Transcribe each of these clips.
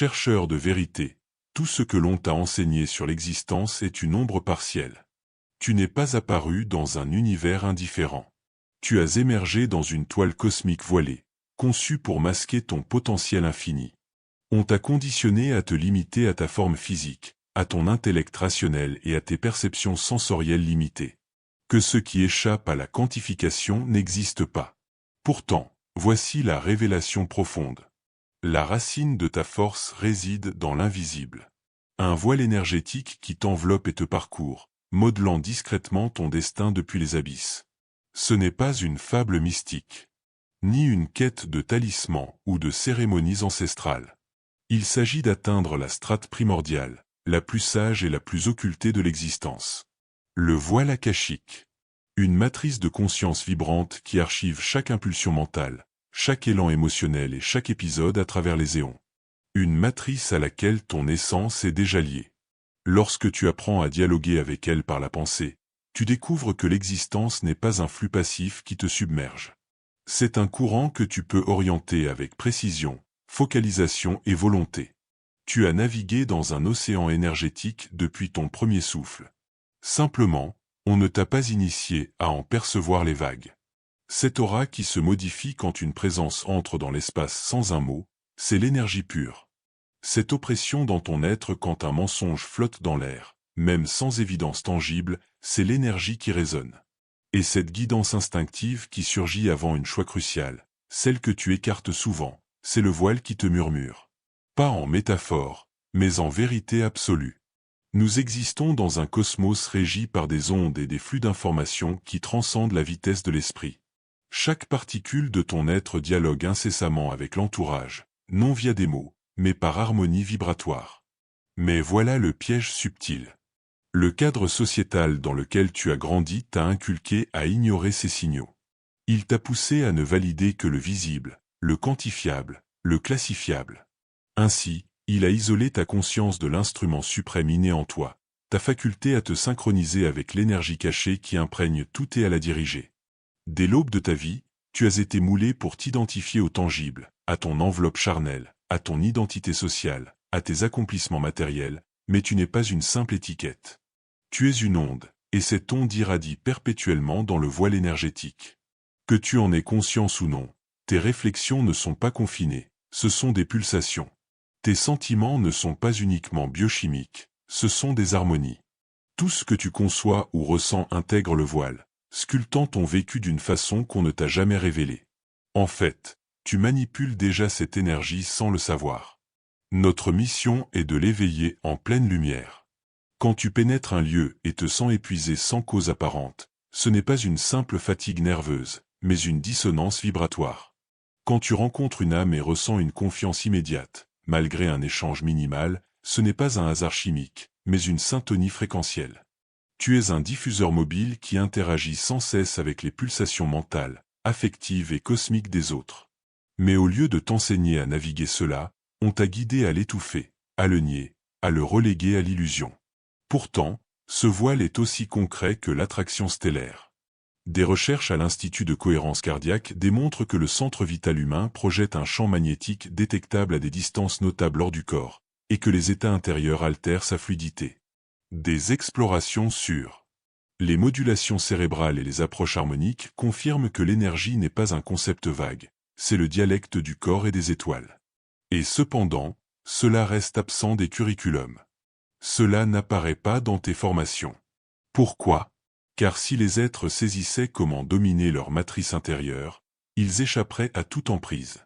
Chercheur de vérité, tout ce que l'on t'a enseigné sur l'existence est une ombre partielle. Tu n'es pas apparu dans un univers indifférent. Tu as émergé dans une toile cosmique voilée, conçue pour masquer ton potentiel infini. On t'a conditionné à te limiter à ta forme physique, à ton intellect rationnel et à tes perceptions sensorielles limitées. Que ce qui échappe à la quantification n'existe pas. Pourtant, voici la révélation profonde. La racine de ta force réside dans l'invisible. Un voile énergétique qui t'enveloppe et te parcourt, modelant discrètement ton destin depuis les abysses. Ce n'est pas une fable mystique, ni une quête de talismans ou de cérémonies ancestrales. Il s'agit d'atteindre la strate primordiale, la plus sage et la plus occultée de l'existence. Le voile akashique. Une matrice de conscience vibrante qui archive chaque impulsion mentale, chaque élan émotionnel et chaque épisode à travers les éons. Une matrice à laquelle ton essence est déjà liée. Lorsque tu apprends à dialoguer avec elle par la pensée, tu découvres que l'existence n'est pas un flux passif qui te submerge. C'est un courant que tu peux orienter avec précision, focalisation et volonté. Tu as navigué dans un océan énergétique depuis ton premier souffle. Simplement, on ne t'a pas initié à en percevoir les vagues. Cette aura qui se modifie quand une présence entre dans l'espace sans un mot, c'est l'énergie pure. Cette oppression dans ton être quand un mensonge flotte dans l'air, même sans évidence tangible, c'est l'énergie qui résonne. Et cette guidance instinctive qui surgit avant une choix crucial, celle que tu écartes souvent, c'est le voile qui te murmure. Pas en métaphore, mais en vérité absolue. Nous existons dans un cosmos régi par des ondes et des flux d'informations qui transcendent la vitesse de l'esprit. Chaque particule de ton être dialogue incessamment avec l'entourage, non via des mots, mais par harmonie vibratoire. Mais voilà le piège subtil. Le cadre sociétal dans lequel tu as grandi t'a inculqué à ignorer ces signaux. Il t'a poussé à ne valider que le visible, le quantifiable, le classifiable. Ainsi, il a isolé ta conscience de l'instrument suprême inné en toi, ta faculté à te synchroniser avec l'énergie cachée qui imprègne tout et à la diriger. Dès l'aube de ta vie, tu as été moulé pour t'identifier au tangible, à ton enveloppe charnelle, à ton identité sociale, à tes accomplissements matériels, mais tu n'es pas une simple étiquette. Tu es une onde, et cette onde irradie perpétuellement dans le voile énergétique. Que tu en aies conscience ou non, tes réflexions ne sont pas confinées, ce sont des pulsations. Tes sentiments ne sont pas uniquement biochimiques, ce sont des harmonies. Tout ce que tu conçois ou ressens intègre le voile, sculptant ton vécu d'une façon qu'on ne t'a jamais révélée. En fait, tu manipules déjà cette énergie sans le savoir. Notre mission est de l'éveiller en pleine lumière. Quand tu pénètres un lieu et te sens épuisé sans cause apparente, ce n'est pas une simple fatigue nerveuse, mais une dissonance vibratoire. Quand tu rencontres une âme et ressens une confiance immédiate, malgré un échange minimal, ce n'est pas un hasard chimique, mais une syntonie fréquentielle. Tu es un diffuseur mobile qui interagit sans cesse avec les pulsations mentales, affectives et cosmiques des autres. Mais au lieu de t'enseigner à naviguer cela, on t'a guidé à l'étouffer, à le nier, à le reléguer à l'illusion. Pourtant, ce voile est aussi concret que l'attraction stellaire. Des recherches à l'Institut de cohérence cardiaque démontrent que le centre vital humain projette un champ magnétique détectable à des distances notables hors du corps, et que les états intérieurs altèrent sa fluidité. Des explorations sur les modulations cérébrales et les approches harmoniques confirment que l'énergie n'est pas un concept vague, c'est le dialecte du corps et des étoiles. Et cependant, cela reste absent des curriculums. Cela n'apparaît pas dans tes formations. Pourquoi ? Car si les êtres saisissaient comment dominer leur matrice intérieure, ils échapperaient à toute emprise.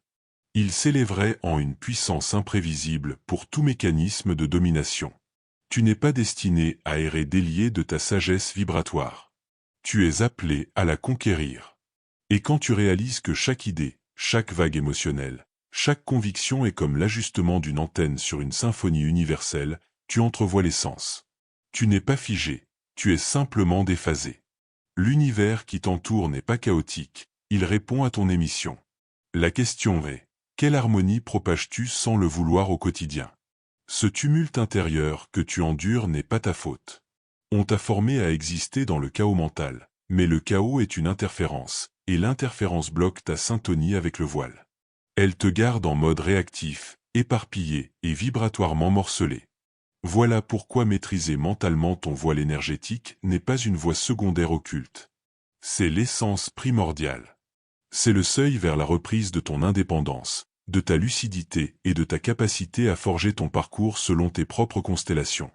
Ils s'élèveraient en une puissance imprévisible pour tout mécanisme de domination. Tu n'es pas destiné à errer délié de ta sagesse vibratoire. Tu es appelé à la conquérir. Et quand tu réalises que chaque idée, chaque vague émotionnelle, chaque conviction est comme l'ajustement d'une antenne sur une symphonie universelle, tu entrevois l'essence. Tu n'es pas figé, tu es simplement déphasé. L'univers qui t'entoure n'est pas chaotique, il répond à ton émission. La question est, quelle harmonie propages-tu sans le vouloir au quotidien ? Ce tumulte intérieur que tu endures n'est pas ta faute. On t'a formé à exister dans le chaos mental, mais le chaos est une interférence, et l'interférence bloque ta syntonie avec le voile. Elle te garde en mode réactif, éparpillé et vibratoirement morcelé. Voilà pourquoi maîtriser mentalement ton voile énergétique n'est pas une voie secondaire occulte. C'est l'essence primordiale. C'est le seuil vers la reprise de ton indépendance, de ta lucidité et de ta capacité à forger ton parcours selon tes propres constellations.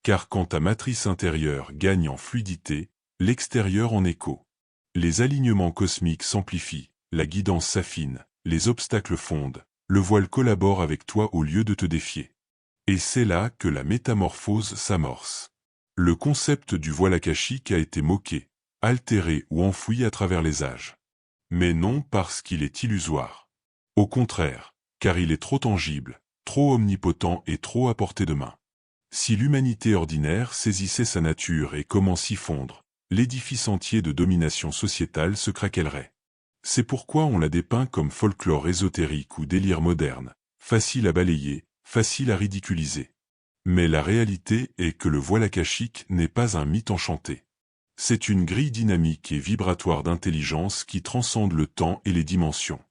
Car quand ta matrice intérieure gagne en fluidité, l'extérieur en écho. Les alignements cosmiques s'amplifient, la guidance s'affine, les obstacles fondent, le voile collabore avec toi au lieu de te défier. Et c'est là que la métamorphose s'amorce. Le concept du voile akashique a été moqué, altéré ou enfoui à travers les âges. Mais non parce qu'il est illusoire. Au contraire, car il est trop tangible, trop omnipotent et trop à portée de main. Si l'humanité ordinaire saisissait sa nature et comment s'y fondre, l'édifice entier de domination sociétale se craquellerait. C'est pourquoi on l'a dépeint comme folklore ésotérique ou délire moderne, facile à balayer, facile à ridiculiser. Mais la réalité est que le voile akashique n'est pas un mythe enchanté. C'est une grille dynamique et vibratoire d'intelligence qui transcende le temps et les dimensions.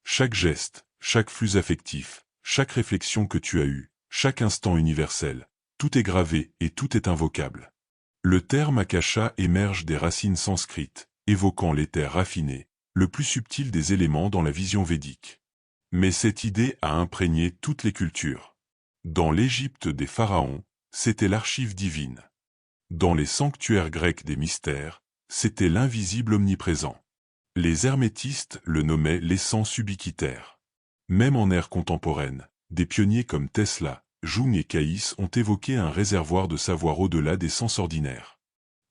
Chaque geste, chaque flux affectif, chaque réflexion que tu as eue, chaque instant universel, tout est gravé et tout est invocable. Le terme akasha émerge des racines sanskrites, évoquant l'éther raffiné, le plus subtil des éléments dans la vision védique. Mais cette idée a imprégné toutes les cultures. Dans l'Égypte des pharaons, c'était l'archive divine. Dans les sanctuaires grecs des mystères, c'était l'invisible omniprésent. Les hermétistes le nommaient l'essence ubiquitaire. Même en ère contemporaine, des pionniers comme Tesla, Jung et Caïs ont évoqué un réservoir de savoir au-delà des sens ordinaires.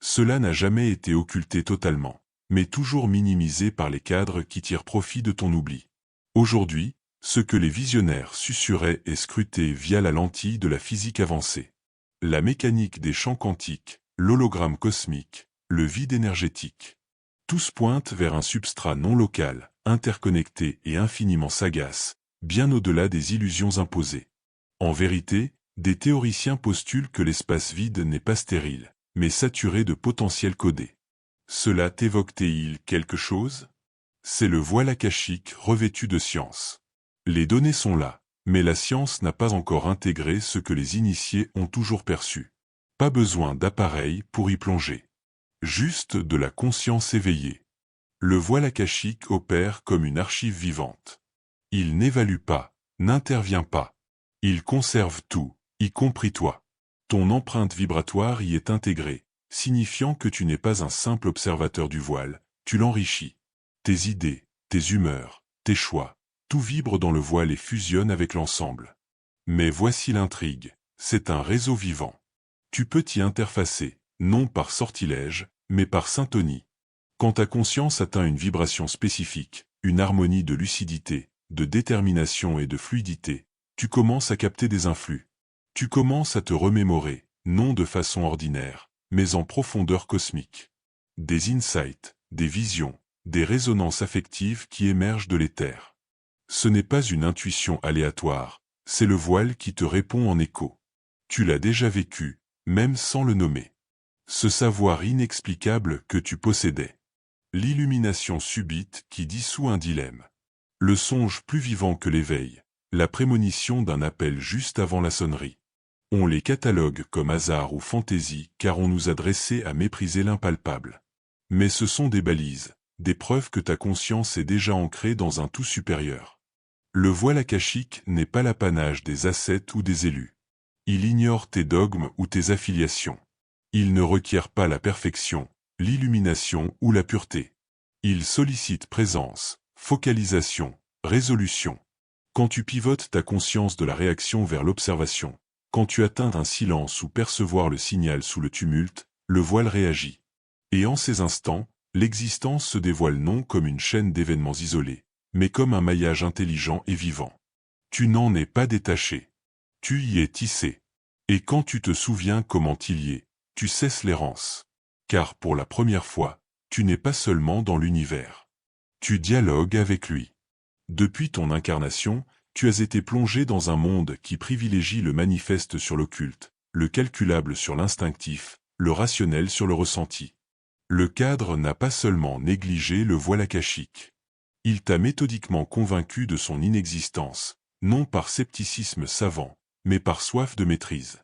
Cela n'a jamais été occulté totalement, mais toujours minimisé par les cadres qui tirent profit de ton oubli. Aujourd'hui, ce que les visionnaires susurraient est scruté via la lentille de la physique avancée. La mécanique des champs quantiques, l'hologramme cosmique, le vide énergétique. Tous pointent vers un substrat non local, interconnecté et infiniment sagace, bien au-delà des illusions imposées. En vérité, des théoriciens postulent que l'espace vide n'est pas stérile, mais saturé de potentiel codé. Cela t'évoque-t-il quelque chose? C'est le voile akashique revêtu de science. Les données sont là, mais la science n'a pas encore intégré ce que les initiés ont toujours perçu. Pas besoin d'appareil pour y plonger. Juste de la conscience éveillée. Le voile akashique opère comme une archive vivante. Il n'évalue pas, n'intervient pas. Il conserve tout, y compris toi. Ton empreinte vibratoire y est intégrée, signifiant que tu n'es pas un simple observateur du voile, tu l'enrichis. Tes idées, tes humeurs, tes choix, tout vibre dans le voile et fusionne avec l'ensemble. Mais voici l'intrigue, c'est un réseau vivant. Tu peux t'y interfacer, non par sortilège, mais par syntonie. Quand ta conscience atteint une vibration spécifique, une harmonie de lucidité, de détermination et de fluidité, tu commences à capter des influx. Tu commences à te remémorer, non de façon ordinaire, mais en profondeur cosmique. Des insights, des visions, des résonances affectives qui émergent de l'éther. Ce n'est pas une intuition aléatoire, c'est le voile qui te répond en écho. Tu l'as déjà vécu, même sans le nommer. Ce savoir inexplicable que tu possédais. L'illumination subite qui dissout un dilemme. Le songe plus vivant que l'éveil, la prémonition d'un appel juste avant la sonnerie. On les catalogue comme hasard ou fantaisie car on nous a dressés à mépriser l'impalpable. Mais ce sont des balises, des preuves que ta conscience est déjà ancrée dans un tout supérieur. Le voile akashique n'est pas l'apanage des ascètes ou des élus. Il ignore tes dogmes ou tes affiliations. Il ne requiert pas la perfection, l'illumination ou la pureté. Il sollicite présence, focalisation, résolution. Quand tu pivotes ta conscience de la réaction vers l'observation, quand tu atteins un silence ou percevoir le signal sous le tumulte, le voile réagit. Et en ces instants, l'existence se dévoile non comme une chaîne d'événements isolés, mais comme un maillage intelligent et vivant. Tu n'en es pas détaché. Tu y es tissé. Et quand tu te souviens comment il y est, tu cesses l'errance. Car pour la première fois, tu n'es pas seulement dans l'univers. Tu dialogues avec lui. Depuis ton incarnation, tu as été plongé dans un monde qui privilégie le manifeste sur l'occulte, le calculable sur l'instinctif, le rationnel sur le ressenti. Le cadre n'a pas seulement négligé le voile akashique. Il t'a méthodiquement convaincu de son inexistence, non par scepticisme savant, mais par soif de maîtrise.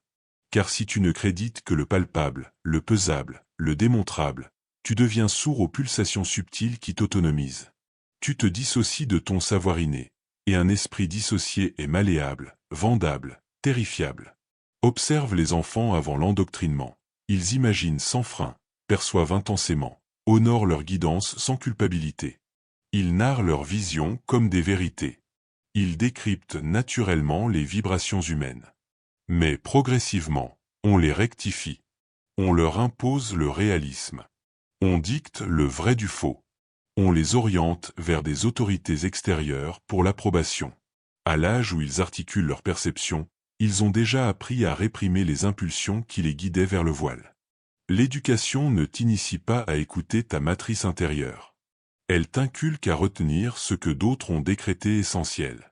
Car si tu ne crédites que le palpable, le pesable, le démontrable, tu deviens sourd aux pulsations subtiles qui t'autonomisent. Tu te dissocies de ton savoir inné, et un esprit dissocié est malléable, vendable, terrifiable. Observe les enfants avant l'endoctrinement. Ils imaginent sans frein, perçoivent intensément, honorent leur guidance sans culpabilité. Ils narrent leurs visions comme des vérités. Ils décryptent naturellement les vibrations humaines. Mais progressivement, on les rectifie. On leur impose le réalisme. On dicte le vrai du faux. On les oriente vers des autorités extérieures pour l'approbation. À l'âge où ils articulent leur perception, ils ont déjà appris à réprimer les impulsions qui les guidaient vers le voile. L'éducation ne t'initie pas à écouter ta matrice intérieure. Elle t'inculque à retenir ce que d'autres ont décrété essentiel.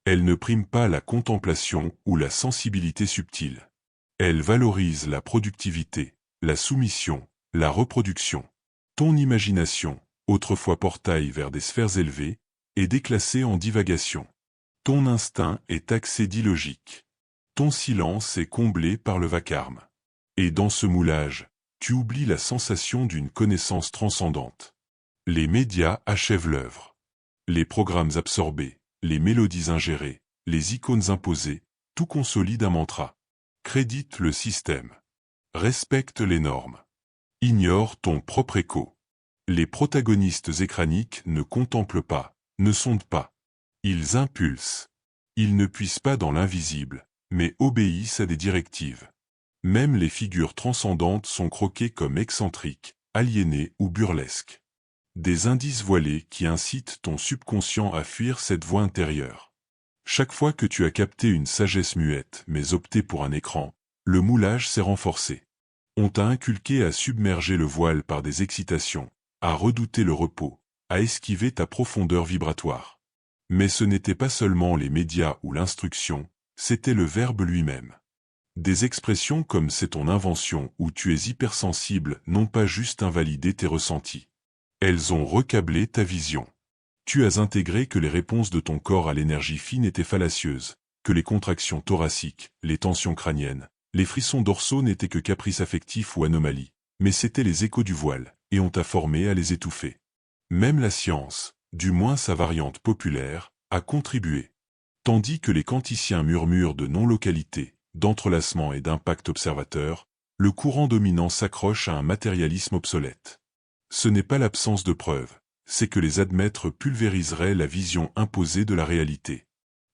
Elle ne prime pas la contemplation ou la sensibilité subtile. Elle valorise la productivité, la soumission, la reproduction. Ton imagination, autrefois portail vers des sphères élevées, est déclassée en divagation. Ton instinct est taxé d'illogique. Ton silence est comblé par le vacarme. Et dans ce moulage, tu oublies la sensation d'une connaissance transcendante. Les médias achèvent l'œuvre. Les programmes absorbés, les mélodies ingérées, les icônes imposées, tout consolide un mantra. Crédite le système. Respecte les normes. Ignore ton propre écho. Les protagonistes écraniques ne contemplent pas, ne sondent pas. Ils impulsent. Ils ne puissent pas dans l'invisible, mais obéissent à des directives. Même les figures transcendantes sont croquées comme excentriques, aliénées ou burlesques. Des indices voilés qui incitent ton subconscient à fuir cette voie intérieure. Chaque fois que tu as capté une sagesse muette mais opté pour un écran, le moulage s'est renforcé. On t'a inculqué à submerger le voile par des excitations, à redouter le repos, à esquiver ta profondeur vibratoire. Mais ce n'était pas seulement les médias ou l'instruction, c'était le verbe lui-même. Des expressions comme c'est ton invention ou tu es hypersensible n'ont pas juste invalidé tes ressentis. Elles ont recablé ta vision. Tu as intégré que les réponses de ton corps à l'énergie fine étaient fallacieuses, que les contractions thoraciques, les tensions crâniennes, les frissons dorsaux n'étaient que caprices affectifs ou anomalies, mais c'étaient les échos du voile, et on t'a formé à les étouffer. Même la science, du moins sa variante populaire, a contribué. Tandis que les quanticiens murmurent de non-localité, d'entrelacement et d'impact observateur, le courant dominant s'accroche à un matérialisme obsolète. Ce n'est pas l'absence de preuves, c'est que les admettre pulvériserait la vision imposée de la réalité.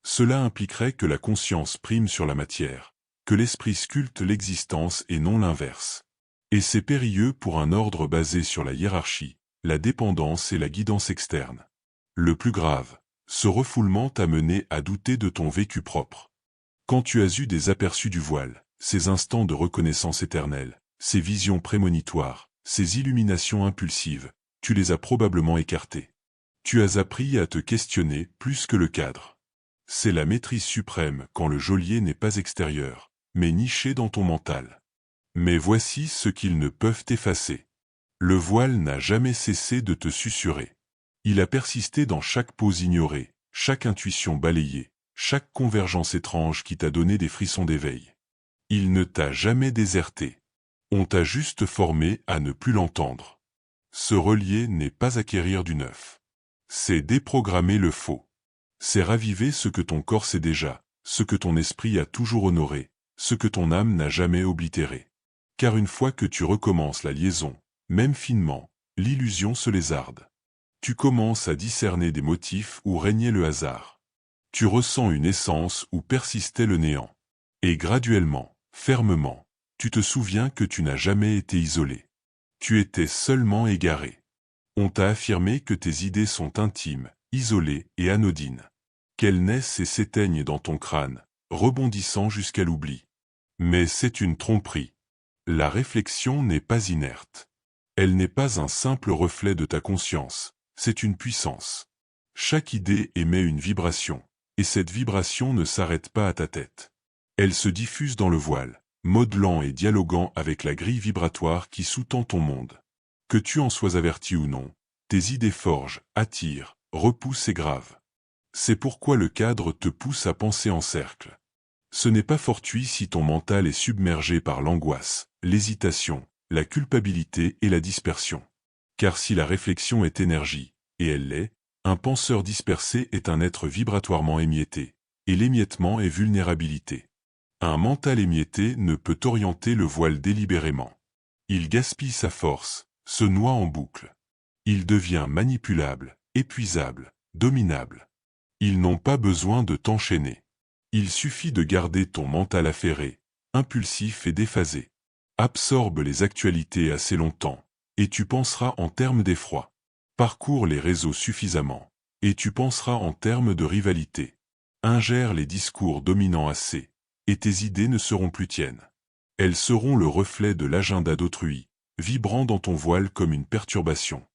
Cela impliquerait que la conscience prime sur la matière, que l'esprit sculpte l'existence et non l'inverse. Et c'est périlleux pour un ordre basé sur la hiérarchie, la dépendance et la guidance externe. Le plus grave, ce refoulement t'a mené à douter de ton vécu propre. Quand tu as eu des aperçus du voile, ces instants de reconnaissance éternelle, ces visions prémonitoires, ces illuminations impulsives, tu les as probablement écartés. Tu as appris à te questionner plus que le cadre. C'est la maîtrise suprême quand le geôlier n'est pas extérieur, mais niché dans ton mental. Mais voici ce qu'ils ne peuvent effacer. Le voile n'a jamais cessé de te susurrer. Il a persisté dans chaque pause ignorée, chaque intuition balayée, chaque convergence étrange qui t'a donné des frissons d'éveil. Il ne t'a jamais déserté. On t'a juste formé à ne plus l'entendre. Se relier n'est pas acquérir du neuf. C'est déprogrammer le faux. C'est raviver ce que ton corps sait déjà, ce que ton esprit a toujours honoré, ce que ton âme n'a jamais oblitéré. Car une fois que tu recommences la liaison, même finement, l'illusion se lézarde. Tu commences à discerner des motifs où régnait le hasard. Tu ressens une essence où persistait le néant. Et graduellement, fermement, tu te souviens que tu n'as jamais été isolé. Tu étais seulement égaré. On t'a affirmé que tes idées sont intimes, isolées et anodines. Qu'elles naissent et s'éteignent dans ton crâne, rebondissant jusqu'à l'oubli. Mais c'est une tromperie. La réflexion n'est pas inerte. Elle n'est pas un simple reflet de ta conscience, c'est une puissance. Chaque idée émet une vibration, et cette vibration ne s'arrête pas à ta tête. Elle se diffuse dans le voile, modelant et dialoguant avec la grille vibratoire qui sous-tend ton monde. Que tu en sois averti ou non, tes idées forgent, attirent, repoussent et gravent. C'est pourquoi le cadre te pousse à penser en cercle. Ce n'est pas fortuit si ton mental est submergé par l'angoisse, l'hésitation, la culpabilité et la dispersion. Car si la réflexion est énergie, et elle l'est, un penseur dispersé est un être vibratoirement émietté, et l'émiettement est vulnérabilité. Un mental émietté ne peut orienter le voile délibérément. Il gaspille sa force, se noie en boucle. Il devient manipulable, épuisable, dominable. Ils n'ont pas besoin de t'enchaîner. Il suffit de garder ton mental affairé, impulsif et déphasé. Absorbe les actualités assez longtemps, et tu penseras en termes d'effroi. Parcours les réseaux suffisamment, et tu penseras en termes de rivalité. Ingère les discours dominants assez, et tes idées ne seront plus tiennes. Elles seront le reflet de l'agenda d'autrui, vibrant dans ton voile comme une perturbation.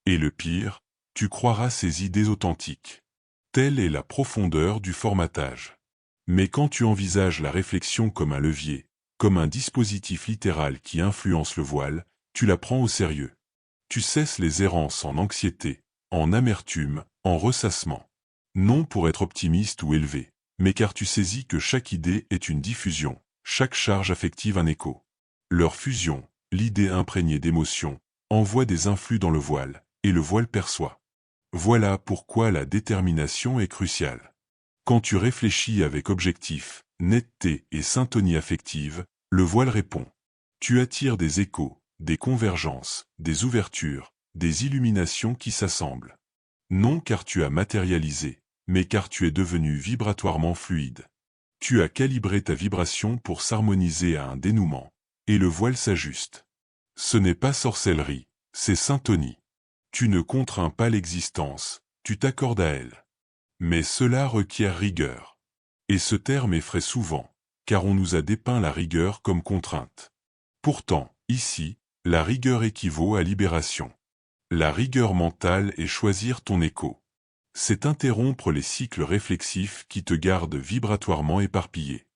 Et le pire, tu croiras ces idées authentiques. Telle est la profondeur du formatage. Mais quand tu envisages la réflexion comme un levier, comme un dispositif littéral qui influence le voile, tu la prends au sérieux. Tu cesses les errances en anxiété, en amertume, en ressassement. Non pour être optimiste ou élevé, mais car tu saisis que chaque idée est une diffusion, chaque charge affective un écho. Leur fusion, l'idée imprégnée d'émotion, envoie des influx dans le voile, et le voile perçoit. Voilà pourquoi la détermination est cruciale. Quand tu réfléchis avec objectif, netteté et syntonie affective, le voile répond. Tu attires des échos, des convergences, des ouvertures, des illuminations qui s'assemblent. Non car tu as matérialisé, mais car tu es devenu vibratoirement fluide. Tu as calibré ta vibration pour s'harmoniser à un dénouement, et le voile s'ajuste. Ce n'est pas sorcellerie, c'est syntonie. Tu ne contrains pas l'existence, tu t'accordes à elle. Mais cela requiert rigueur. Et ce terme effraie souvent, car on nous a dépeint la rigueur comme contrainte. Pourtant, ici, la rigueur équivaut à libération. La rigueur mentale est choisir ton écho. C'est interrompre les cycles réflexifs qui te gardent vibratoirement éparpillé.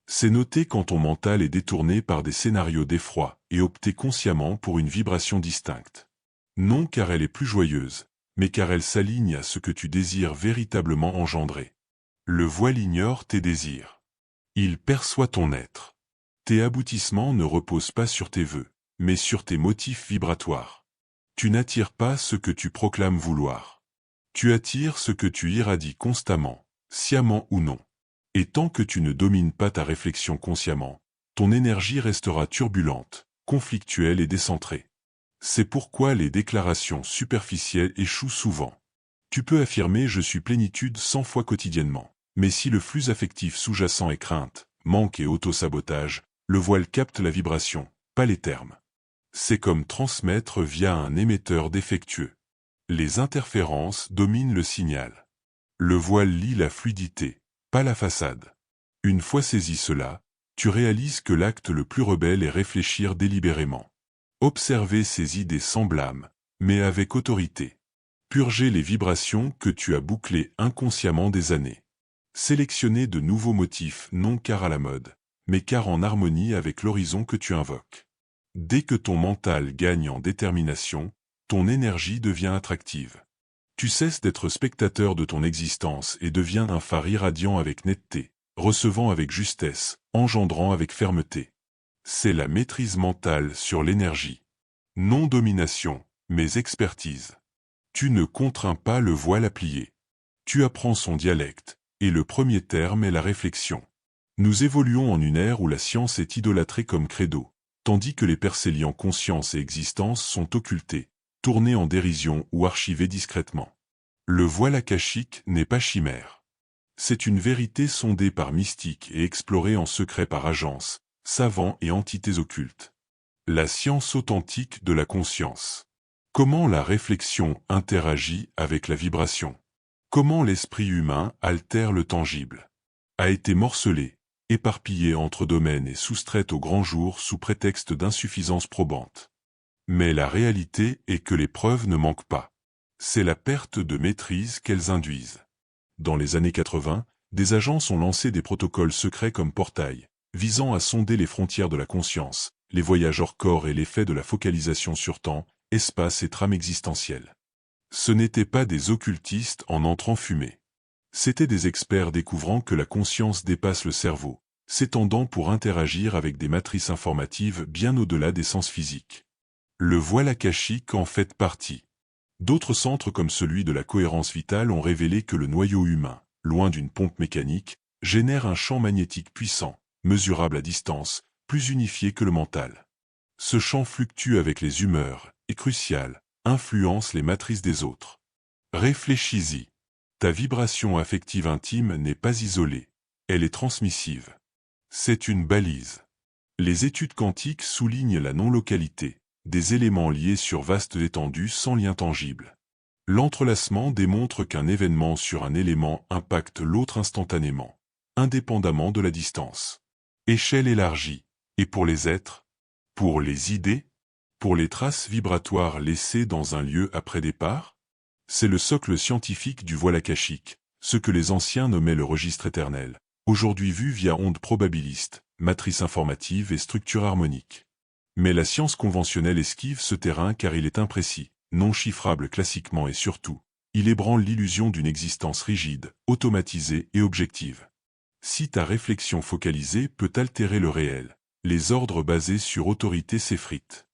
C'est noter quand ton mental est détourné par des scénarios d'effroi et opter consciemment pour une vibration distincte. Non car elle est plus joyeuse, mais car elle s'aligne à ce que tu désires véritablement engendrer. Le voile ignore tes désirs. Il perçoit ton être. Tes aboutissements ne reposent pas sur tes vœux, mais sur tes motifs vibratoires. Tu n'attires pas ce que tu proclames vouloir. Tu attires ce que tu irradies constamment, sciemment ou non. Et tant que tu ne domines pas ta réflexion consciemment, ton énergie restera turbulente, conflictuelle et décentrée. C'est pourquoi les déclarations superficielles échouent souvent. Tu peux affirmer « je suis plénitude 100 fois quotidiennement », mais si le flux affectif sous-jacent est crainte, manque et auto-sabotage, le voile capte la vibration, pas les termes. C'est comme transmettre via un émetteur défectueux. Les interférences dominent le signal. Le voile lie la fluidité, pas la façade. Une fois saisi cela, tu réalises que l'acte le plus rebelle est réfléchir délibérément. Observer ces idées sans blâme, mais avec autorité. Purger les vibrations que tu as bouclées inconsciemment des années. Sélectionner de nouveaux motifs non car à la mode, mais car en harmonie avec l'horizon que tu invoques. Dès que ton mental gagne en détermination, ton énergie devient attractive. Tu cesses d'être spectateur de ton existence et deviens un phare irradiant avec netteté, recevant avec justesse, engendrant avec fermeté. C'est la maîtrise mentale sur l'énergie. Non domination, mais expertise. Tu ne contrains pas le voile à plier. Tu apprends son dialecte, et le premier terme est la réflexion. Nous évoluons en une ère où la science est idolâtrée comme credo, tandis que les percées liant conscience et existence sont occultés, tournés en dérision ou archivés discrètement. Le voile akashique n'est pas chimère. C'est une vérité sondée par mystiques et explorée en secret par agences, savants et entités occultes. La science authentique de la conscience. Comment la réflexion interagit avec la vibration? Comment l'esprit humain altère le tangible? A été morcelée, éparpillée entre domaines et soustraite au grand jour sous prétexte d'insuffisance probante. Mais la réalité est que les preuves ne manquent pas. C'est la perte de maîtrise qu'elles induisent. Dans les années 80, des agences ont lancé des protocoles secrets comme Portail, visant à sonder les frontières de la conscience, les voyages hors corps et l'effet de la focalisation sur temps, espace et trame existentielle. Ce n'étaient pas des occultistes en entrant fumés. C'étaient des experts découvrant que la conscience dépasse le cerveau, s'étendant pour interagir avec des matrices informatives bien au-delà des sens physiques. Le voile akashique en fait partie. D'autres centres comme celui de la cohérence vitale ont révélé que le noyau humain, loin d'une pompe mécanique, génère un champ magnétique puissant, mesurable à distance, plus unifié que le mental. Ce champ fluctue avec les humeurs, est crucial, influence les matrices des autres. Réfléchis-y. Ta vibration affective intime n'est pas isolée, elle est transmissive. C'est une balise. Les études quantiques soulignent la non-localité, des éléments liés sur vaste étendue sans lien tangible. L'entrelacement démontre qu'un événement sur un élément impacte l'autre instantanément, indépendamment de la distance. Échelle élargie. Et pour les êtres? Pour les idées? Pour les traces vibratoires laissées dans un lieu après départ? C'est le socle scientifique du voile akashique, ce que les anciens nommaient le registre éternel, aujourd'hui vu via ondes probabilistes, matrices informatives et structures harmoniques. Mais la science conventionnelle esquive ce terrain car il est imprécis, non chiffrable classiquement et surtout, il ébranle l'illusion d'une existence rigide, automatisée et objective. Si ta réflexion focalisée peut altérer le réel, les ordres basés sur autorité s'effritent.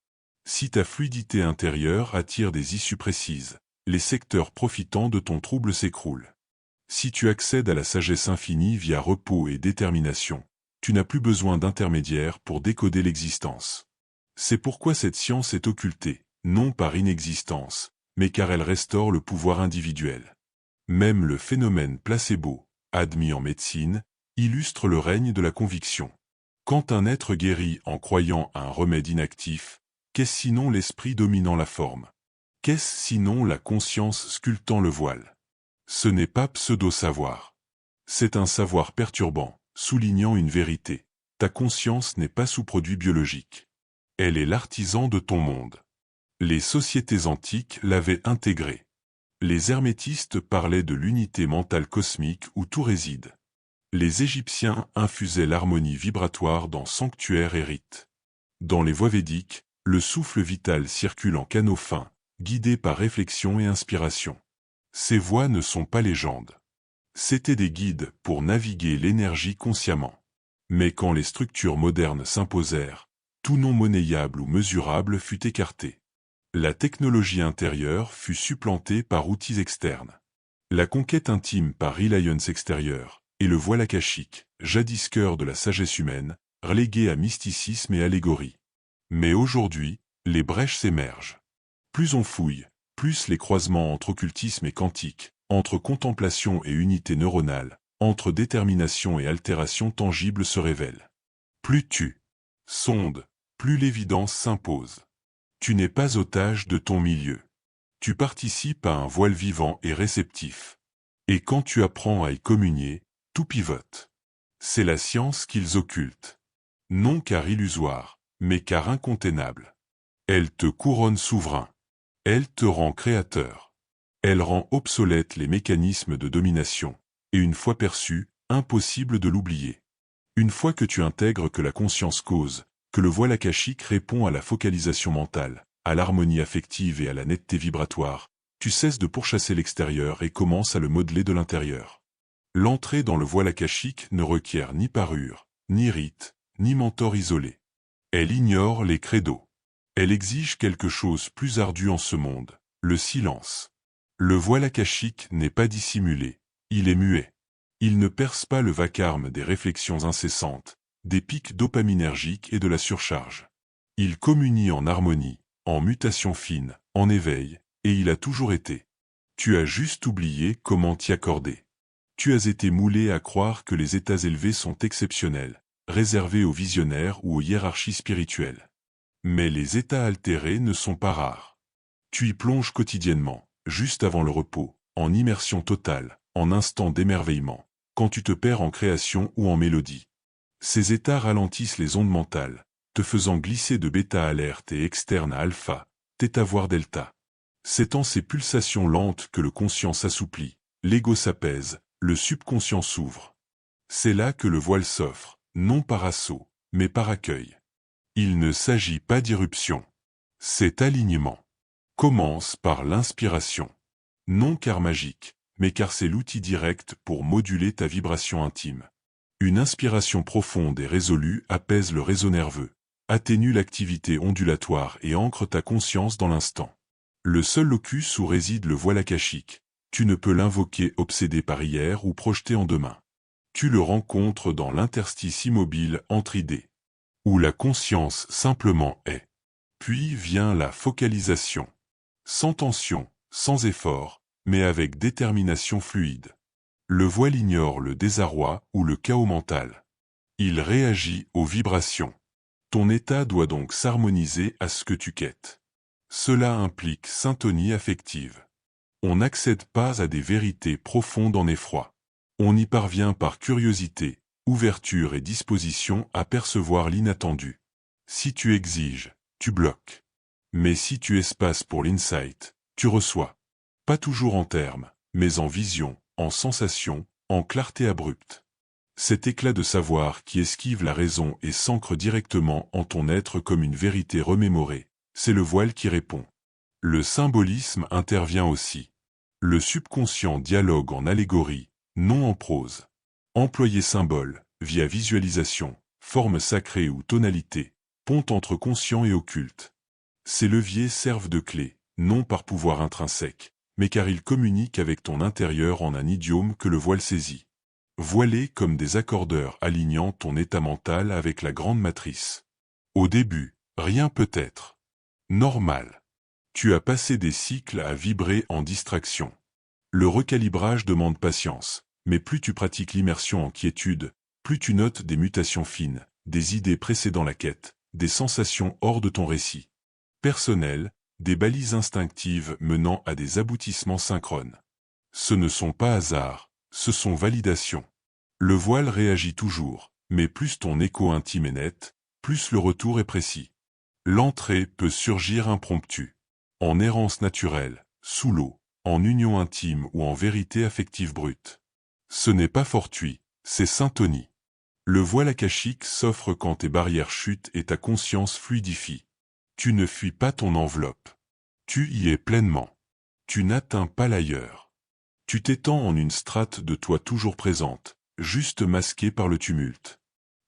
Si ta fluidité intérieure attire des issues précises, les secteurs profitant de ton trouble s'écroulent. Si tu accèdes à la sagesse infinie via repos et détermination, tu n'as plus besoin d'intermédiaires pour décoder l'existence. C'est pourquoi cette science est occultée, non par inexistence, mais car elle restaure le pouvoir individuel. Même le phénomène placebo, admis en médecine, illustre le règne de la conviction. Quand un être guérit en croyant à un remède inactif, qu'est-ce sinon l'esprit dominant la forme? Qu'est-ce sinon la conscience sculptant le voile? Ce n'est pas pseudo-savoir. C'est un savoir perturbant, soulignant une vérité. Ta conscience n'est pas sous-produit biologique. Elle est l'artisan de ton monde. Les sociétés antiques l'avaient intégrée. Les hermétistes parlaient de l'unité mentale cosmique où tout réside. Les Égyptiens infusaient l'harmonie vibratoire dans sanctuaires et rites. Dans les voies védiques, le souffle vital circule en canaux fins, guidé par réflexion et inspiration. Ces voies ne sont pas légendes. C'étaient des guides pour naviguer l'énergie consciemment. Mais quand les structures modernes s'imposèrent, tout non monnayable ou mesurable fut écarté. La technologie intérieure fut supplantée par outils externes. La conquête intime par reliance extérieure, et le voile akashique, jadis cœur de la sagesse humaine, relégué à mysticisme et allégorie. Mais aujourd'hui, les brèches s'émergent. Plus on fouille, plus les croisements entre occultisme et quantique, entre contemplation et unité neuronale, entre détermination et altération tangible se révèlent. Plus tu sondes, plus l'évidence s'impose. Tu n'es pas otage de ton milieu. Tu participes à un voile vivant et réceptif. Et quand tu apprends à y communier, tout pivote. C'est la science qu'ils occultent. Non car illusoire, mais car incontournable. Elle te couronne souverain. Elle te rend créateur. Elle rend obsolètes les mécanismes de domination, et une fois perçu, impossible de l'oublier. Une fois que tu intègres que la conscience cause, que le voile akashique répond à la focalisation mentale, à l'harmonie affective et à la netteté vibratoire, tu cesses de pourchasser l'extérieur et commences à le modeler de l'intérieur. L'entrée dans le voile akashique ne requiert ni parure, ni rite, ni mentor isolé. Elle ignore les credos. Elle exige quelque chose plus ardu en ce monde, le silence. Le voile akashique n'est pas dissimulé, il est muet. Il ne perce pas le vacarme des réflexions incessantes, des pics dopaminergiques et de la surcharge. Il communie en harmonie, en mutation fine, en éveil, et il a toujours été. Tu as juste oublié comment t'y accorder. Tu as été moulé à croire que les états élevés sont exceptionnels, réservés aux visionnaires ou aux hiérarchies spirituelles. Mais les états altérés ne sont pas rares. Tu y plonges quotidiennement, juste avant le repos, en immersion totale, en instant d'émerveillement, quand tu te perds en création ou en mélodie. Ces états ralentissent les ondes mentales, te faisant glisser de bêta-alerte et externe à alpha, θ voire delta. C'est en ces pulsations lentes que le conscient s'assouplit, l'ego s'apaise, le subconscient s'ouvre. C'est là que le voile s'offre, non par assaut, mais par accueil. Il ne s'agit pas d'irruption. Cet alignement commence par l'inspiration. Non car magique, mais car c'est l'outil direct pour moduler ta vibration intime. Une inspiration profonde et résolue apaise le réseau nerveux, atténue l'activité ondulatoire et ancre ta conscience dans l'instant. Le seul locus où réside le voile akashique, tu ne peux l'invoquer obsédé par hier ou projeté en demain. Tu le rencontres dans l'interstice immobile entre idées, où la conscience simplement est. Puis vient la focalisation. Sans tension, sans effort, mais avec détermination fluide. Le voile ignore le désarroi ou le chaos mental. Il réagit aux vibrations. Ton état doit donc s'harmoniser à ce que tu quêtes. Cela implique syntonie affective. On n'accède pas à des vérités profondes en effroi. On y parvient par curiosité, ouverture et disposition à percevoir l'inattendu. Si tu exiges, tu bloques. Mais si tu espaces pour l'insight, tu reçois. Pas toujours en termes, mais en vision, en sensation, en clarté abrupte. Cet éclat de savoir qui esquive la raison et s'ancre directement en ton être comme une vérité remémorée, c'est le voile qui répond. Le symbolisme intervient aussi. Le subconscient dialogue en allégorie, non en prose. Employer symbole, via visualisation, forme sacrée ou tonalité, pont entre conscient et occulte. Ces leviers servent de clé, non par pouvoir intrinsèque, mais car ils communiquent avec ton intérieur en un idiome que le voile saisit. Voilés comme des accordeurs alignant ton état mental avec la grande matrice. Au début, rien peut être normal. Tu as passé des cycles à vibrer en distraction. Le recalibrage demande patience, mais plus tu pratiques l'immersion en quiétude, plus tu notes des mutations fines, des idées précédant la quête, des sensations hors de ton récit personnel, des balises instinctives menant à des aboutissements synchrones. Ce ne sont pas hasards, ce sont validations. Le voile réagit toujours, mais plus ton écho intime est net, plus le retour est précis. L'entrée peut surgir impromptue, en errance naturelle, sous l'eau, en union intime ou en vérité affective brute. Ce n'est pas fortuit, c'est syntonie. Le voile akashique s'offre quand tes barrières chutent et ta conscience fluidifie. Tu ne fuis pas ton enveloppe. Tu y es pleinement. Tu n'atteins pas l'ailleurs. Tu t'étends en une strate de toi toujours présente, juste masquée par le tumulte.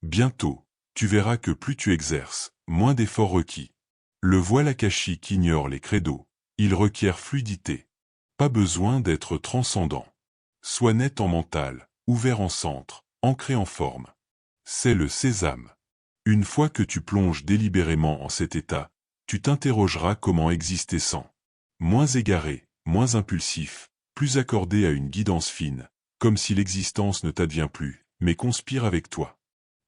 Bientôt, tu verras que plus tu exerces, moins d'efforts requis. Le voile akashique ignore les credos, il requiert fluidité. Pas besoin d'être transcendant. Sois net en mental, ouvert en centre, ancré en forme. C'est le sésame. Une fois que tu plonges délibérément en cet état, tu t'interrogeras comment exister sans. Moins égaré, moins impulsif, plus accordé à une guidance fine, comme si l'existence ne t'advient plus, mais conspire avec toi.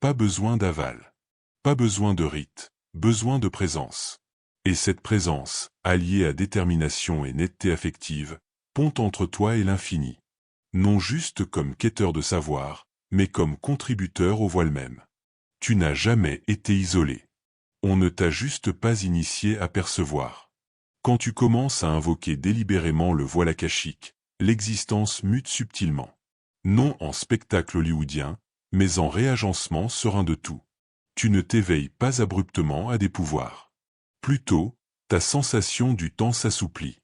Pas besoin d'aval. Pas besoin de rite, besoin de présence. Et cette présence, alliée à détermination et netteté affective, pond entre toi et l'infini. Non juste comme quêteur de savoir, mais comme contributeur au voile même. Tu n'as jamais été isolé. On ne t'a juste pas initié à percevoir. Quand tu commences à invoquer délibérément le voile akashique, l'existence mute subtilement. Non en spectacle hollywoodien, mais en réagencement serein de tout. Tu ne t'éveilles pas abruptement à des pouvoirs. Plutôt, ta sensation du temps s'assouplit.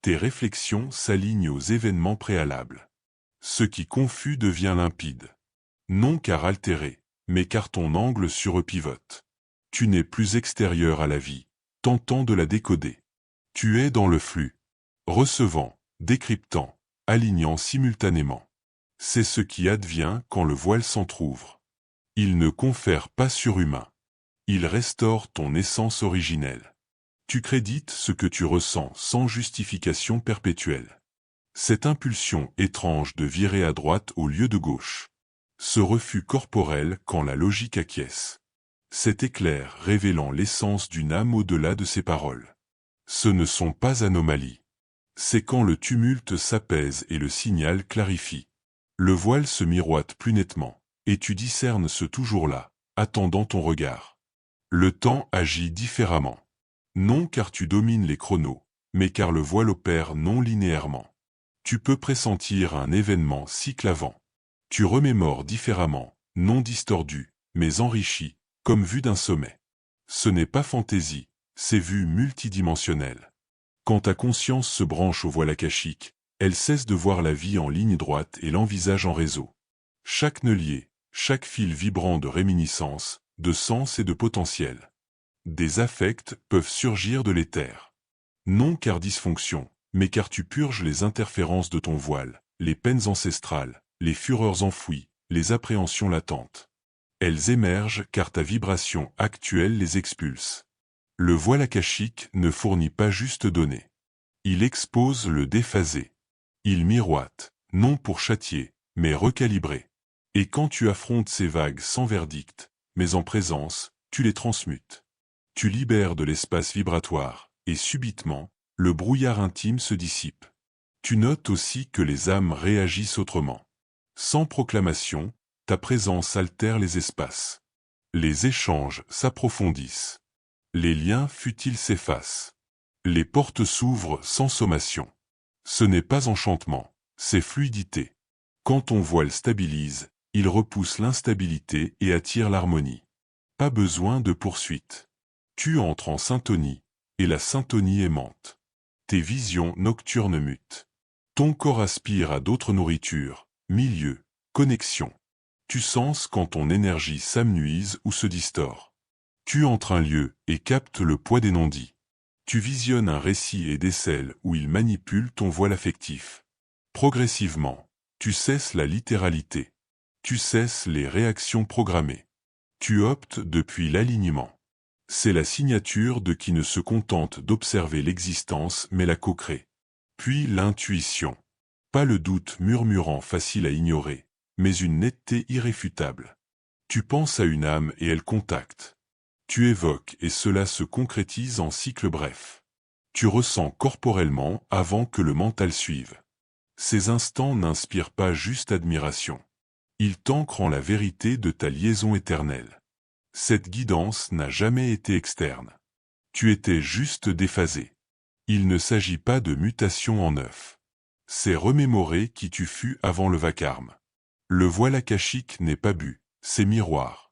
Tes réflexions s'alignent aux événements préalables. Ce qui confus devient limpide. Non car altéré, mais car ton angle surepivote. Tu n'es plus extérieur à la vie, tentant de la décoder. Tu es dans le flux, recevant, décryptant, alignant simultanément. C'est ce qui advient quand le voile s'entr'ouvre. Il ne confère pas surhumain. Il restaure ton essence originelle. Tu crédites ce que tu ressens sans justification perpétuelle. Cette impulsion étrange de virer à droite au lieu de gauche. Ce refus corporel quand la logique acquiesce. Cet éclair révélant l'essence d'une âme au-delà de ses paroles. Ce ne sont pas anomalies. C'est quand le tumulte s'apaise et le signal clarifie. Le voile se miroite plus nettement, et tu discernes ce toujours-là, attendant ton regard. Le temps agit différemment. Non car tu domines les chronos, mais car le voile opère non linéairement. Tu peux pressentir un événement cycle avant. Tu remémores différemment, non distordu, mais enrichi, comme vue d'un sommet. Ce n'est pas fantaisie, c'est vue multidimensionnelle. Quand ta conscience se branche au voile akashique, Elle cesse de voir la vie en ligne droite et l'envisage en réseau. Chaque nœud lié, chaque fil vibrant de réminiscence, de sens et de potentiel. Des affects peuvent surgir de l'éther. Non car dysfonction, mais car tu purges les interférences de ton voile, les peines ancestrales, les fureurs enfouies, les appréhensions latentes. Elles émergent car ta vibration actuelle les expulse. Le voile akashique ne fournit pas juste données. Il expose le déphasé. Il miroite, non pour châtier, mais recalibrer. Et quand tu affrontes ces vagues sans verdict, mais en présence, tu les transmutes. Tu libères de l'espace vibratoire, et subitement, le brouillard intime se dissipe. Tu notes aussi que les âmes réagissent autrement. Sans proclamation, ta présence altère les espaces. Les échanges s'approfondissent. Les liens futiles s'effacent. Les portes s'ouvrent sans sommation. Ce n'est pas enchantement, c'est fluidité. Quand ton voile stabilise, il repousse l'instabilité et attire l'harmonie. Pas besoin de poursuite. Tu entres en syntonie, et la syntonie aimante. Tes visions nocturnes mutent. Ton corps aspire à d'autres nourritures, milieux, connexions. Tu sens quand ton énergie s'amenuise ou se distord. Tu entres un lieu et captes le poids des non-dits. Tu visionnes un récit et décèles où il manipule ton voile affectif. Progressivement, tu cesses la littéralité. Tu cesses les réactions programmées. Tu optes depuis l'alignement. C'est la signature de qui ne se contente d'observer l'existence mais la co-crée. Puis l'intuition. Pas le doute murmurant facile à ignorer, mais une netteté irréfutable. Tu penses à une âme et elle contacte. Tu évoques et cela se concrétise en cycle bref. Tu ressens corporellement avant que le mental suive. Ces instants n'inspirent pas juste admiration. Ils t'ancrent en la vérité de ta liaison éternelle. Cette guidance n'a jamais été externe. Tu étais juste déphasé. Il ne s'agit pas de mutation en neuf. C'est remémorer qui tu fus avant le vacarme. Le voile akashique n'est pas bu, c'est miroir.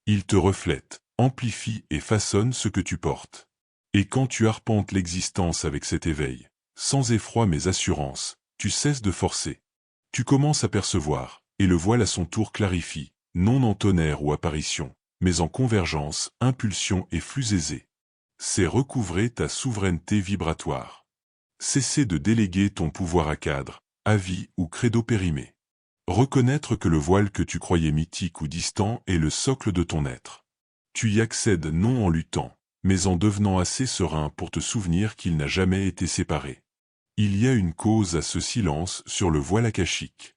Il te reflète, amplifie et façonne ce que tu portes. Et quand tu arpentes l'existence avec cet éveil, sans effroi mais assurance, tu cesses de forcer. Tu commences à percevoir, et le voile à son tour clarifie, non en tonnerre ou apparition, mais en convergence, impulsion et flux aisé. C'est recouvrer ta souveraineté vibratoire. Cesser de déléguer ton pouvoir à cadre, avis ou credo périmé. Reconnaître que le voile que tu croyais mythique ou distant est le socle de ton être. Tu y accèdes non en luttant, mais en devenant assez serein pour te souvenir qu'il n'a jamais été séparé. Il y a une cause à ce silence sur le voile akashique.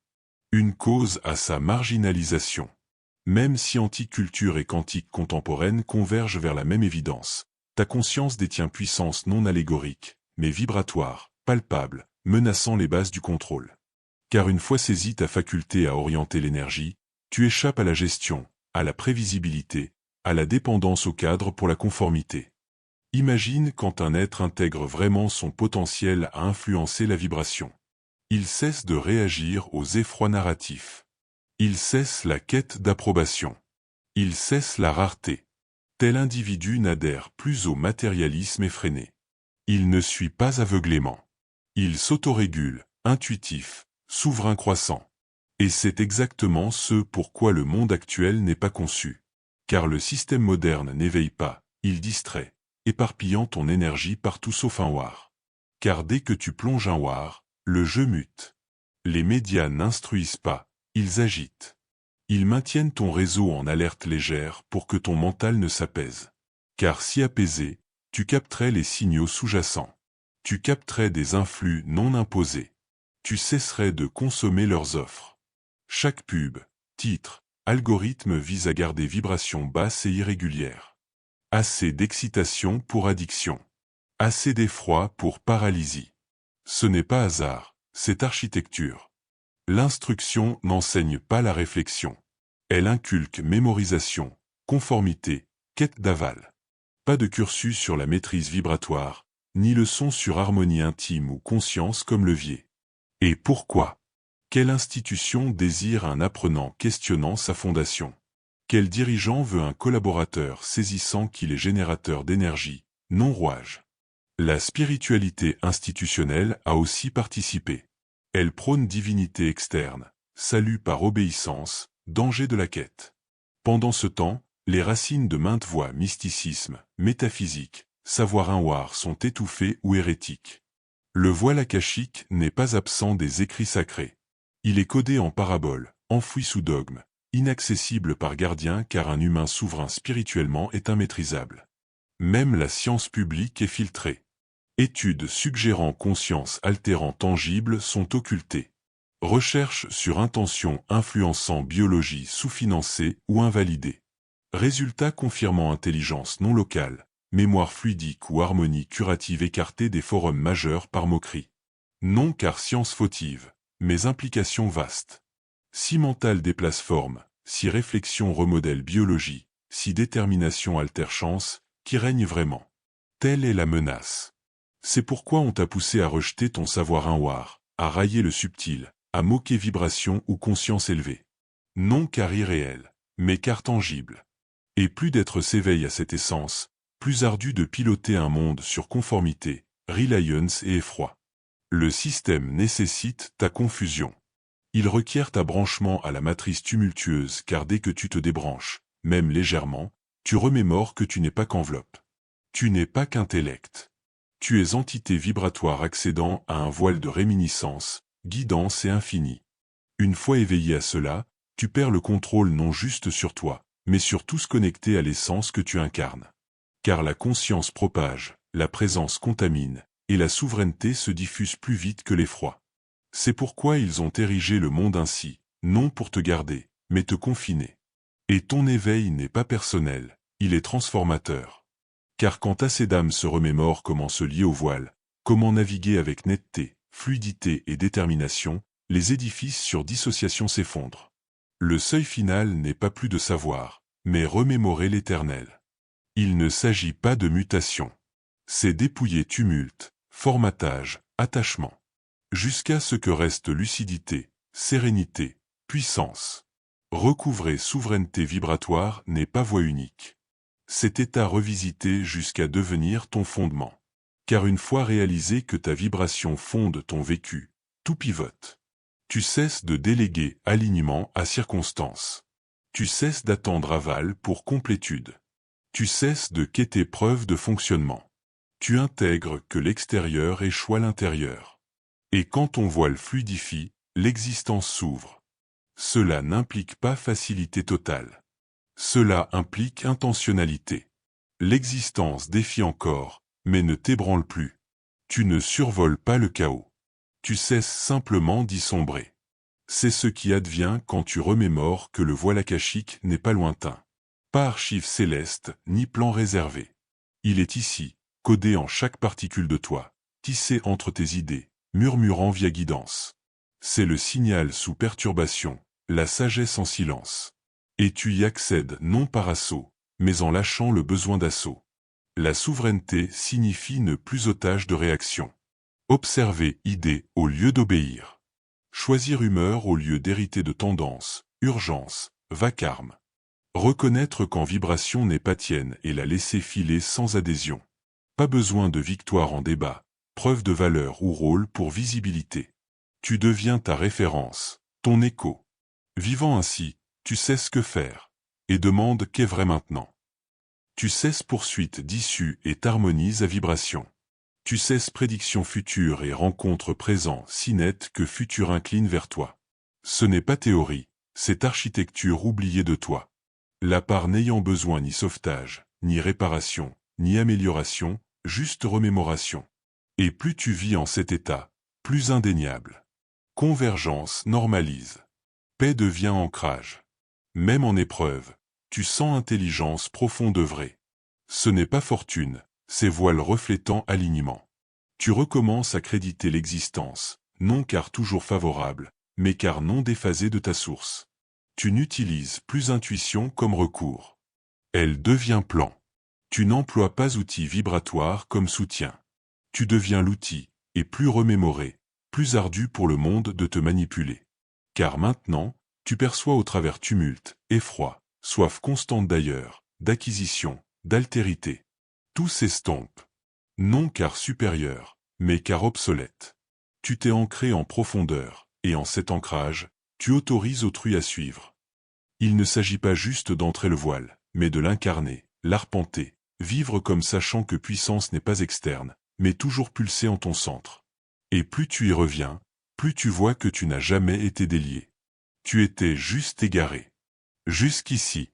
Une cause à sa marginalisation. Même si anticulture et quantique contemporaine convergent vers la même évidence, ta conscience détient puissance non allégorique, mais vibratoire, palpable, menaçant les bases du contrôle. Car une fois saisie ta faculté à orienter l'énergie, tu échappes à la gestion, à la prévisibilité, à la dépendance au cadre pour la conformité. Imagine quand un être intègre vraiment son potentiel à influencer la vibration. Il cesse de réagir aux effrois narratifs. Il cesse la quête d'approbation. Il cesse la rareté. Tel individu n'adhère plus au matérialisme effréné. Il ne suit pas aveuglément. Il s'autorégule, intuitif, souverain croissant. Et c'est exactement ce pourquoi le monde actuel n'est pas conçu. Car le système moderne n'éveille pas, il distrait, éparpillant ton énergie partout sauf un war. Car dès que tu plonges un war, le jeu mute. Les médias n'instruisent pas, ils agitent. Ils maintiennent ton réseau en alerte légère pour que ton mental ne s'apaise. Car si apaisé, tu capterais les signaux sous-jacents. Tu capterais des influx non imposés. Tu cesserais de consommer leurs offres. Chaque pub, titre, algorithme vise à garder vibrations basses et irrégulières. Assez d'excitation pour addiction. Assez d'effroi pour paralysie. Ce n'est pas hasard, c'est architecture. L'instruction n'enseigne pas la réflexion. Elle inculque mémorisation, conformité, quête d'aval. Pas de cursus sur la maîtrise vibratoire, ni leçon sur harmonie intime ou conscience comme levier. Et pourquoi? Quelle institution désire un apprenant questionnant sa fondation? Quel dirigeant veut un collaborateur saisissant qu'il est générateur d'énergie, non rouage? La spiritualité institutionnelle a aussi participé. Elle prône divinité externe, salut par obéissance, danger de la quête. Pendant ce temps, les racines de maintes voies mysticisme, métaphysique, savoir inwar sont étouffées ou hérétiques. Le voile akashique n'est pas absent des écrits sacrés. Il est codé en paraboles, enfoui sous dogme, inaccessible par gardien car un humain souverain spirituellement est immaîtrisable. Même la science publique est filtrée. Études suggérant conscience altérant tangible sont occultées. Recherches sur intention influençant biologie sous-financée ou invalidée. Résultats confirmant intelligence non locale, mémoire fluidique ou harmonie curative écartée des forums majeurs par moquerie. Non car science fautive, mais implication vaste. Si mental déplace forme, si réflexion remodèle biologie, si détermination altère chance, qui règne vraiment. Telle est la menace. C'est pourquoi on t'a poussé à rejeter ton savoir inwar, à railler le subtil, à moquer vibration ou conscience élevée. Non car irréel, mais car tangible. Et plus d'être s'éveille à cette essence, plus ardu de piloter un monde sur conformité, reliance et effroi. Le système nécessite ta confusion. Il requiert ta branchement à la matrice tumultueuse car dès que tu te débranches, même légèrement, tu remémores que tu n'es pas qu'enveloppe. Tu n'es pas qu'intellect. Tu es entité vibratoire accédant à un voile de réminiscence, guidance et infini. Une fois éveillé à cela, tu perds le contrôle non juste sur toi, mais sur tout ce connecté à l'essence que tu incarnes. Car la conscience propage, la présence contamine, et la souveraineté se diffuse plus vite que l'effroi. C'est pourquoi ils ont érigé le monde ainsi, non pour te garder, mais te confiner. Et ton éveil n'est pas personnel, il est transformateur. Car quand assez d'âmes se remémorent comment se lier au voile, comment naviguer avec netteté, fluidité et détermination, les édifices sur dissociation s'effondrent. Le seuil final n'est pas plus de savoir, mais remémorer l'éternel. Il ne s'agit pas de mutation. C'est dépouiller tumulte, formatage, attachement. Jusqu'à ce que reste lucidité, sérénité, puissance. Recouvrer souveraineté vibratoire n'est pas voie unique. Cet état revisité jusqu'à devenir ton fondement. Car une fois réalisé que ta vibration fonde ton vécu, tout pivote. Tu cesses de déléguer alignement à circonstance. Tu cesses d'attendre aval pour complétude. Tu cesses de quêter preuve de fonctionnement. Tu intègres que l'extérieur échoue à l'intérieur. Et quand ton voile fluidifie, l'existence s'ouvre. Cela n'implique pas facilité totale. Cela implique intentionnalité. L'existence défie encore, mais ne t'ébranle plus. Tu ne survoles pas le chaos. Tu cesses simplement d'y sombrer. C'est ce qui advient quand tu remémores que le voile akashique n'est pas lointain. Pas archive céleste, ni plan réservé. Il est ici, codé en chaque particule de toi, tissé entre tes idées, murmurant via guidance. C'est le signal sous perturbation, la sagesse en silence. Et tu y accèdes non par assaut, mais en lâchant le besoin d'assaut. La souveraineté signifie ne plus otage de réaction. Observer idée au lieu d'obéir. Choisir humeur au lieu d'hériter de tendance, urgence, vacarme. Reconnaître qu'en vibration n'est pas tienne et la laisser filer sans adhésion. Pas besoin de victoire en débat, preuve de valeur ou rôle pour visibilité. Tu deviens ta référence, ton écho. Vivant ainsi, tu cesses que faire, et demande qu'est vrai maintenant. Tu cesses poursuite d'issue et t'harmonises à vibration. Tu cesses prédiction future et rencontre présent si nette que futur incline vers toi. Ce n'est pas théorie, c'est architecture oubliée de toi. La part n'ayant besoin ni sauvetage, ni réparation, ni amélioration, juste remémoration. Et plus tu vis en cet état, plus indéniable. Convergence normalise. Paix devient ancrage. Même en épreuve, tu sens intelligence profonde œuvrer. Ce n'est pas fortune, c'est voile reflétant alignement. Tu recommences à créditer l'existence, non car toujours favorable, mais car non déphasée de ta source. Tu n'utilises plus intuition comme recours. Elle devient plan. Tu n'emploies pas outil vibratoire comme soutien. Tu deviens l'outil, et plus remémoré, plus ardu pour le monde de te manipuler. Car maintenant, tu perçois au travers tumulte, effroi, soif constante d'ailleurs, d'acquisition, d'altérité. Tout s'estompe. Non car supérieur, mais car obsolète. Tu t'es ancré en profondeur, et en cet ancrage, tu autorises autrui à suivre. Il ne s'agit pas juste d'entrer le voile, mais de l'incarner, l'arpenter, vivre comme sachant que puissance n'est pas externe, mais toujours pulsée en ton centre. Et plus tu y reviens, plus tu vois que tu n'as jamais été délié. Tu étais juste égaré. Jusqu'ici.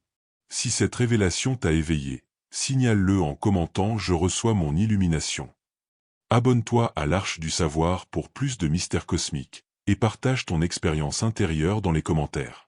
Si cette révélation t'a éveillé, signale-le en commentant « Je reçois mon illumination ». Abonne-toi à l'Arche du Savoir pour plus de mystères cosmiques, et partage ton expérience intérieure dans les commentaires.